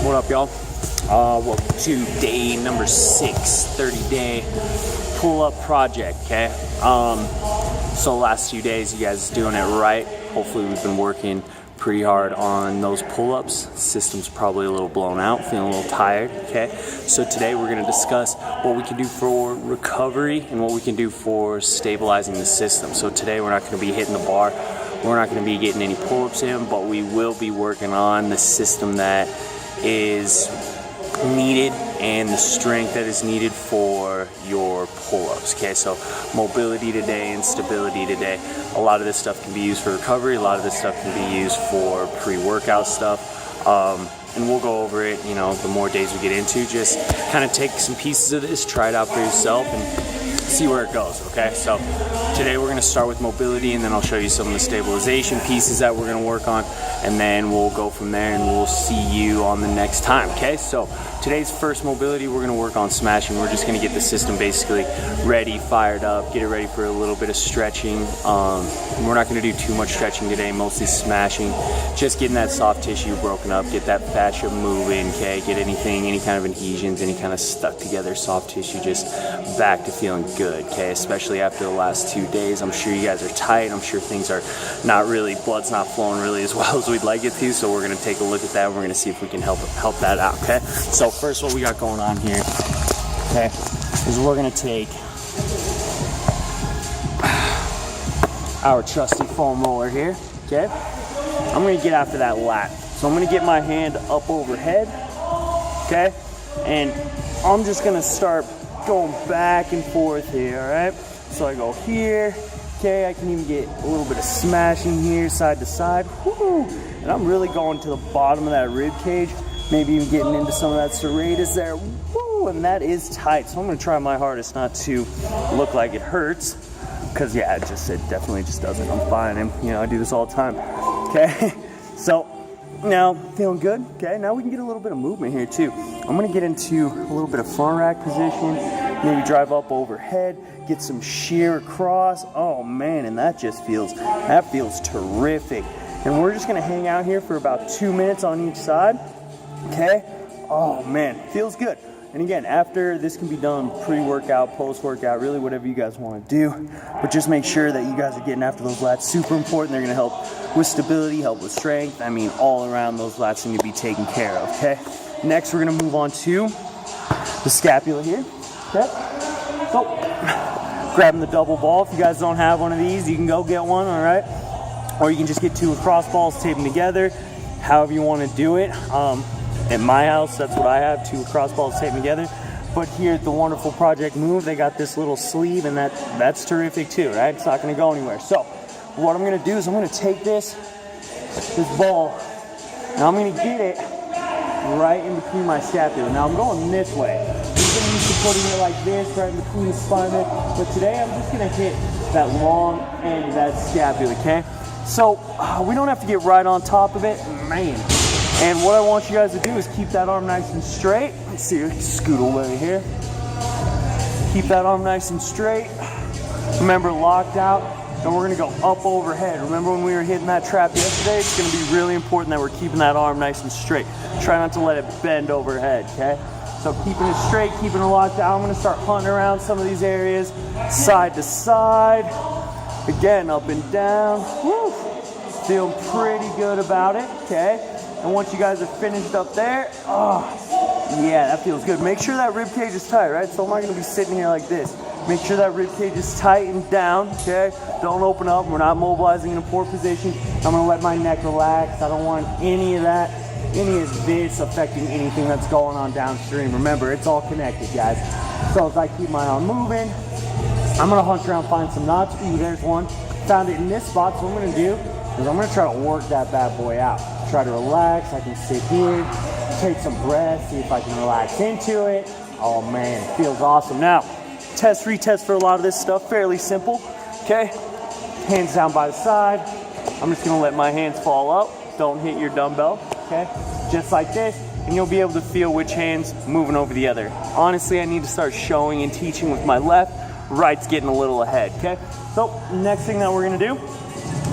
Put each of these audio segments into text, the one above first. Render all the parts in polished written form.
What up, y'all? Welcome to day number 6, 30-day pull-up project, okay? So last few days, you guys doing it right. Hopefully we've been working pretty hard on those pull-ups. System's probably a little blown out, feeling a little tired, okay? So today we're gonna discuss what we can do for recovery and what we can do for stabilizing the system. So today we're not gonna be hitting the bar. We're not gonna be getting any pull-ups in, but we will be working on the system that is needed and the strength that is needed for your pull-ups, okay? So mobility today and stability today. A lot of this stuff can be used for recovery. A lot of this stuff can be used for pre-workout stuff. And we'll go over it, you know, the more days we get into. Just kind of take some pieces of this, try it out for yourself, and see where it goes, okay? So today we're gonna start with mobility, and then I'll show you some of the stabilization pieces that we're gonna work on, and then we'll go from there, and we'll see you on the next time, okay? So today's first mobility, we're gonna work on smashing. We're just gonna get the system basically ready, fired up, get it ready for a little bit of stretching. We're not gonna do too much stretching today, mostly smashing, just getting that soft tissue broken up, get that fascia moving, okay? Get anything, any kind of adhesions, any kind of stuck together soft tissue, just back to feeling good, okay? Especially after the last 2 days. I'm sure you guys are tight. I'm sure things are not really, blood's not flowing really as well as we'd like it to, so we're gonna take a look at that. We're gonna see if we can help that out, okay? So first, what we got going on here, okay, is we're gonna take our trusty foam roller here, okay? I'm gonna get after that lat. So I'm gonna get my hand up overhead, okay? And I'm just gonna start going back and forth here, all right? So I go here, okay? I can even get a little bit of smashing here, side to side, woo! And I'm really going to the bottom of that rib cage, maybe even getting into some of that serratus there, woo! And that is tight. So I'm gonna try my hardest not to look like it hurts, because yeah, it definitely just doesn't. I'm fine, and you know, I do this all the time, okay? So now, feeling good, okay? Now we can get a little bit of movement here too. I'm gonna get into a little bit of front rack position, maybe drive up overhead, get some shear across. Oh man, and that feels terrific. And we're just gonna hang out here for about 2 minutes on each side, okay? Oh man, feels good. And again, after, this can be done pre-workout, post-workout, really whatever you guys want to do. But just make sure that you guys are getting after those lats. Super important. They're going to help with stability, help with strength. I mean, all around, those lats need to be taken care of, okay? Next, we're going to move on to the scapula here, okay? So, grabbing the double ball. If you guys don't have one of these, you can go get one, all right? Or you can just get 2 lacrosse balls, tape them together, however you want to do it. At my house, that's what I have, 2 lacrosse balls taped together. But here at the wonderful Project Move, they got this little sleeve, and that's terrific too, right? It's not gonna go anywhere. So what I'm gonna do is I'm gonna take this ball, and I'm gonna get it right in between my scapula. Now I'm going this way. I'm getting used to putting it like this, right in between the spine there. But today I'm just gonna hit that long end of that scapula, okay? So we don't have to get right on top of it, man. And what I want you guys to do is keep that arm nice and straight. Let's see, scoot away here. Keep that arm nice and straight. Remember, locked out, and we're gonna go up overhead. Remember when we were hitting that trap yesterday? It's gonna be really important that we're keeping that arm nice and straight. Try not to let it bend overhead, okay? So keeping it straight, keeping it locked out. I'm gonna start hunting around some of these areas, side to side. Again, up and down. Woo! Feel pretty good about it, okay? And once you guys are finished up there, oh, yeah, that feels good. Make sure that rib cage is tight, right? So I'm not gonna be sitting here like this. Make sure that rib cage is tight and down, okay? Don't open up. We're not mobilizing in a poor position. I'm gonna let my neck relax. I don't want any of that, any of this affecting anything that's going on downstream. Remember, it's all connected, guys. So as I keep my arm moving, I'm gonna hunt around, find some knots. Ooh, there's one. Found it in this spot, so what I'm gonna do is I'm gonna try to work that bad boy out. Try to relax. I can sit here, take some breath, see if I can relax into it. Oh man, it feels awesome. Now, retest for a lot of this stuff, fairly simple, okay? Hands down by the side. I'm just gonna let my hands fall up. Don't hit your dumbbell, okay? Just like this, and you'll be able to feel which hand's moving over the other. Honestly, I need to start showing and teaching with my left. Right's getting a little ahead, okay? So, next thing that we're gonna do,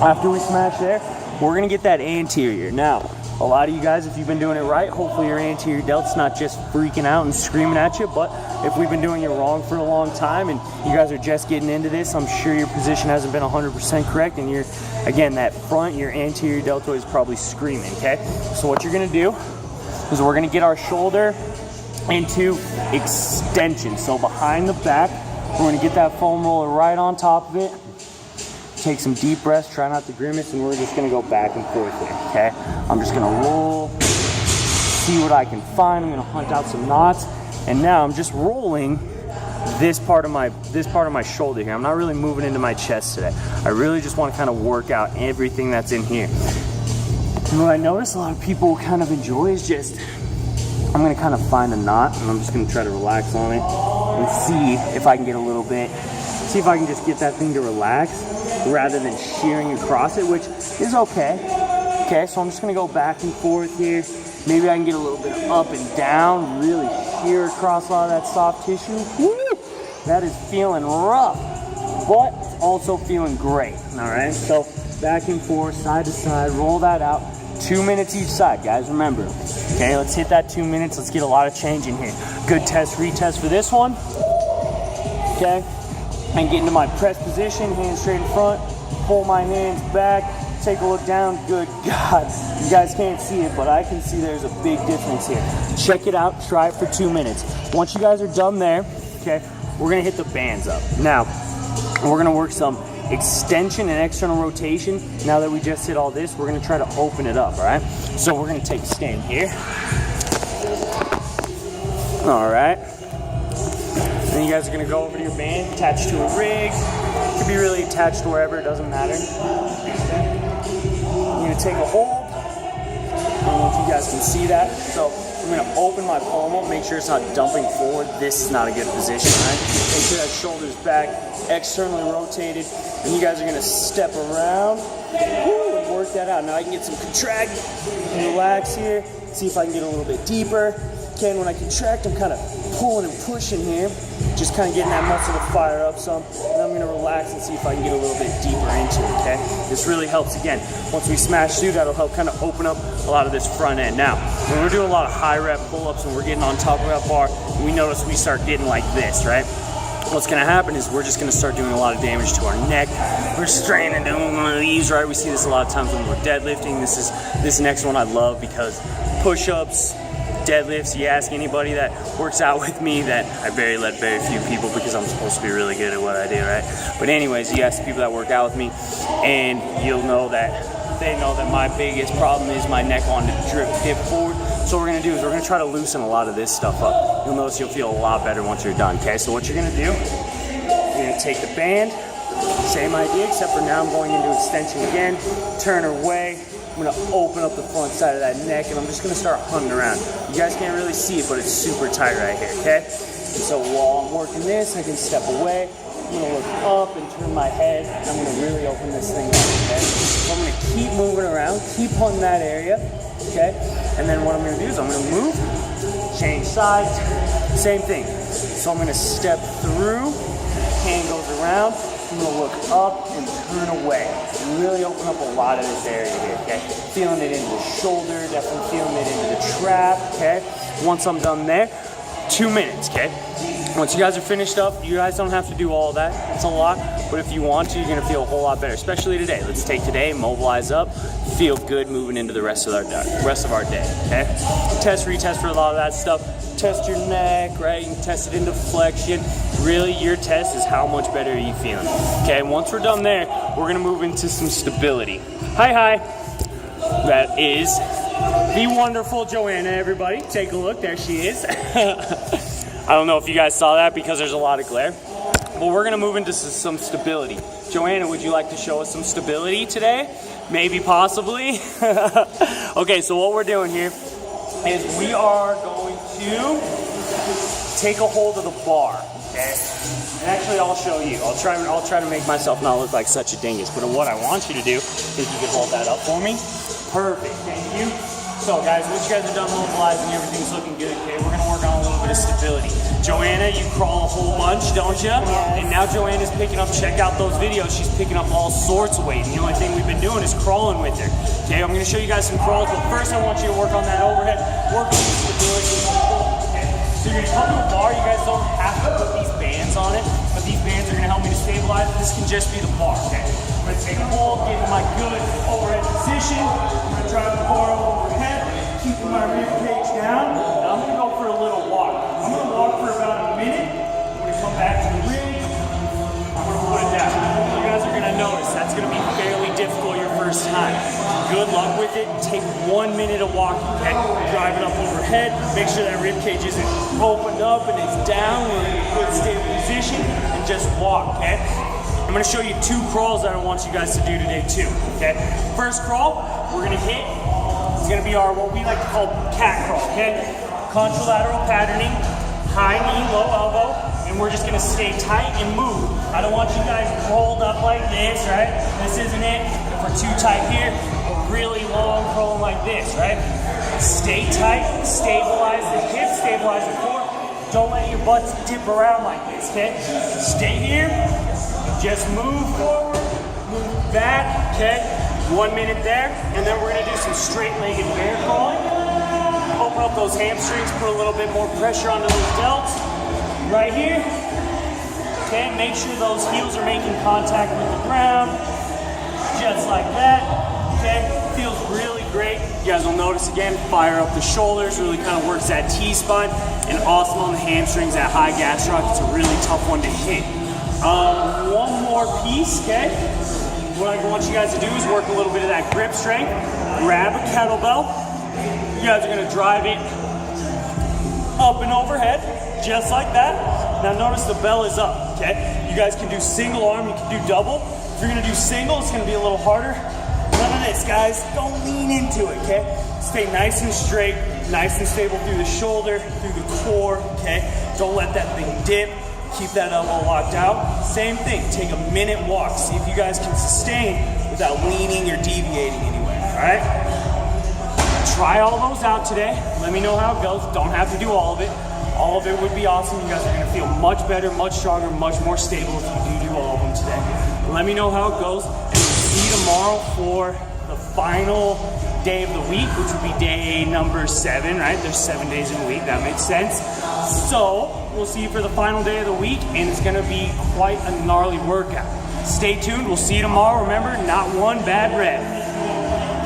after we smash there, we're gonna get that anterior. Now, a lot of you guys, if you've been doing it right, hopefully your anterior delt's not just freaking out and screaming at you. But if we've been doing it wrong for a long time and you guys are just getting into this, I'm sure your position hasn't been 100% correct, and you're, again, that front, your anterior deltoid is probably screaming, okay? So what you're gonna do is we're gonna get our shoulder into extension. So behind the back, we're gonna get that foam roller right on top of it. Take some deep breaths, try not to grimace, and we're just gonna go back and forth here, okay? I'm just gonna roll, see what I can find. I'm gonna hunt out some knots, and now I'm just rolling this part of my shoulder here. I'm not really moving into my chest today. I really just wanna kind of work out everything that's in here. And what I notice a lot of people kind of enjoy is just, I'm gonna kind of find a knot, and I'm just gonna try to relax on it and see if I can get a little bit, see if I can just get that thing to relax rather than shearing across it, which is okay. Okay, so I'm just gonna go back and forth here. Maybe I can get a little bit up and down, really shear across a lot of that soft tissue. Woo! That is feeling rough, but also feeling great, all right? So back and forth, side to side, roll that out. 2 minutes each side, guys, remember. Okay, let's hit that 2 minutes. Let's get a lot of change in here. Good test, retest for this one. Okay, and get into my press position, hands straight in front, pull my hands back, take a look down. Good God, you guys can't see it, but I can see there's a big difference here. Check it out, try it for 2 minutes. Once you guys are done there, okay, we're gonna hit the bands up. Now, we're gonna work some extension and external rotation. Now that we just did all this, we're gonna try to open it up, all right? So we're gonna take a stand here. All right. Then you guys are gonna go over to your band, attached to a rig. It could be really attached to wherever, it doesn't matter. You're gonna take a hold. I don't know if you guys can see that. So I'm gonna open my palm up, make sure it's not dumping forward. This is not a good position, right? Make sure that shoulder's back, externally rotated, and you guys are gonna step around, woo, and work that out. Now I can get some contract and relax here, see if I can get a little bit deeper. Okay, and when I contract, I'm kind of pulling and pushing here, just kind of getting that muscle to fire up some, and I'm gonna relax and see if I can get a little bit deeper into it, okay? This really helps, again, once we smash through, that'll help kind of open up a lot of this front end. Now, when we're doing a lot of high rep pull-ups and we're getting on top of that bar, we notice we start getting like this, right? What's gonna happen is we're just gonna start doing a lot of damage to our neck. We're straining doing one of these, right? We see this a lot of times when we're deadlifting. This next one I love because push-ups, deadlifts, you ask anybody that works out with me, that I let very few people because I'm supposed to be really good at what I do, right? But anyways, you ask the people that work out with me and you'll know that they know that my biggest problem is my neck wanting to dip forward. So what we're gonna do is we're gonna try to loosen a lot of this stuff up. You'll notice you'll feel a lot better once you're done, okay? So what you're gonna do, you're gonna take the band, same idea, except for now I'm going into extension again, turn away. I'm gonna open up the front side of that neck and I'm just gonna start hunting around. You guys can't really see it, but it's super tight right here, okay? So while I'm working this, I can step away. I'm gonna look up and turn my head. And I'm gonna really open this thing up, okay? So I'm gonna keep moving around, keep hunting that area, okay? And then what I'm gonna do is I'm gonna move, change sides, same thing. So I'm gonna step through, hand goes around, I'm gonna look up and turn away. Really open up a lot of this area here, okay? Feeling it into the shoulder, definitely feeling it into the trap, okay? Once I'm done there, 2 minutes, okay? Once you guys are finished up, you guys don't have to do all that. It's a lot, but if you want to, you're gonna feel a whole lot better, especially today. Let's take today, mobilize up, feel good moving into the rest of our day, okay? Test, retest for a lot of that stuff. Test your neck, right? You can test it into flexion. Really, your test is how much better are you feeling. Okay, once we're done there, we're gonna move into some stability. Hi. That is the wonderful Joanna, everybody. Take a look, there she is. I don't know if you guys saw that because there's a lot of glare. But we're gonna move into some stability. Joanna, would you like to show us some stability today? Maybe, possibly. Okay, so what we're doing here is we are going to take a hold of the bar, okay? And actually, I'll show you. I'll try to make myself not look like such a dingus. But what I want you to do, if you can hold that up for me. Perfect, thank you. So guys, once you guys are done mobilizing, everything's looking good, okay? We're gonna work on a little bit of stability. Joanna, you crawl a whole bunch, don't you? Yes. And now Joanna's picking up, check out those videos, she's picking up all sorts of weight. And the only thing we've been doing is crawling with her. Okay, I'm gonna show you guys some crawls, but first I want you to work on that overhead, work on the stability. Okay? So you're gonna come to a bar, you guys don't have to put these bands on it, but these bands are gonna help me to stabilize. This can just be the bar, okay? I'm gonna take a hold, get in my good overhead position. I'm gonna drive the bar overhead, keeping my rib cage down. And I'm gonna go for a little walk. I'm gonna walk for about a minute. I'm gonna come back to the rig. I'm gonna put it down. You guys are gonna notice that's gonna be fairly difficult your first time. Good luck with it. Take 1 minute of walking, okay? Drive it up overhead. Make sure that rib cage isn't opened up and it's down. We're in a good stable position and just walk, okay? I'm gonna show you 2 crawls that I want you guys to do today too, okay? First crawl, we're gonna hit, it's gonna be our, what we like to call cat crawl, okay? Contralateral patterning, high knee, low elbow, and we're just gonna stay tight and move. I don't want you guys rolled up like this, right? This isn't it. If we're too tight here, a really long crawling like this, right? Stay tight, stabilize the hips, stabilize the core. Don't let your butts dip around like this, okay? Stay here. Just move forward, move back, okay? 1 minute there, and then we're gonna do some straight-legged bear crawling. Open up those hamstrings, put a little bit more pressure onto those delts. Right here, okay? Make sure those heels are making contact with the ground, just like that, okay? Feels really great. You guys will notice again, fire up the shoulders, really kind of works that T-spine, and awesome on the hamstrings, that high gastroc. It's a really tough one to hit. One more piece, okay? What I want you guys to do is work a little bit of that grip strength. Grab a kettlebell. You guys are gonna drive it up and overhead, just like that. Now notice the bell is up, okay? You guys can do single arm, you can do double. If you're gonna do single, it's gonna be a little harder. None of this, guys. Don't lean into it, okay? Stay nice and straight, nice and stable through the shoulder, through the core, okay? Don't let that thing dip. Keep that elbow locked out. Same thing, take a minute walk. See if you guys can sustain without leaning or deviating anywhere, all right? Try all those out today. Let me know how it goes. Don't have to do all of it. All of it would be awesome. You guys are gonna feel much better, much stronger, much more stable if you do all of them today. Let me know how it goes, and we'll see you tomorrow for the final day of the week, which would be day number 7, right? There's 7 days in a week, that makes sense. So, we'll see you for the final day of the week, and it's gonna be quite a gnarly workout. Stay tuned, we'll see you tomorrow. Remember, not one bad rep.